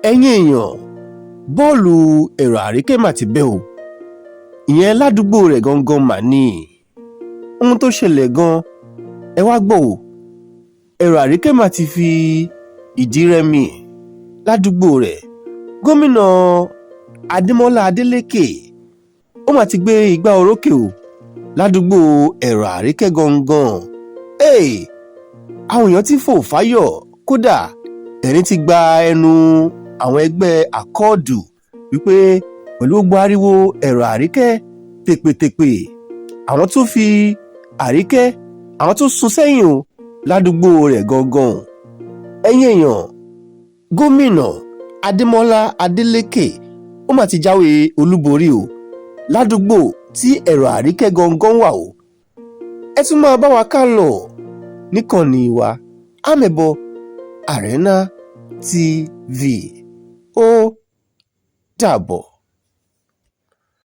ẹ̀yin èèyàn, bọ́ọ̀lù ẹ̀rọ àríkẹ́ mà ti bẹ́ o, ìyẹn ládùúgbò rẹ̀ gangan mà ní. Ohun tó ṣẹlẹ̀ gan ẹ wá gbọ́ o, ẹ̀rọ àríkẹ́ mà ti fi ìdí rẹmi ládùúgbò rẹ̀. Gómìnà Ademola Adeleke ó mà ti gbé igbá orókè o ládùúgbò ẹ̀rọ àríkẹ́ gangan. Àwọn èèyàn ti fò fáyọ̀, kódà ẹ̀rín ti gba ẹnu àwọn ẹgbẹ́ àkọọ́dù wípé pẹ̀lú gbogbo ariwo ẹ̀rọ àríkẹ́ tèpètèpè, àwọn tó fi àríkẹ́ àwọn tó sún sẹ́yìn o ládùúgbò rẹ̀ gangan. Ẹ̀yin èèyàn, gómìnà Ademola Adeleke ó mà ti jáwé olúborí o ládùúgbò tí ẹ̀rọ àríkẹ́ gangan wà o. Ẹ tún máa bá wa ká lọ níkànnì wa Amebo Arena TV. Ó dàbọ̀.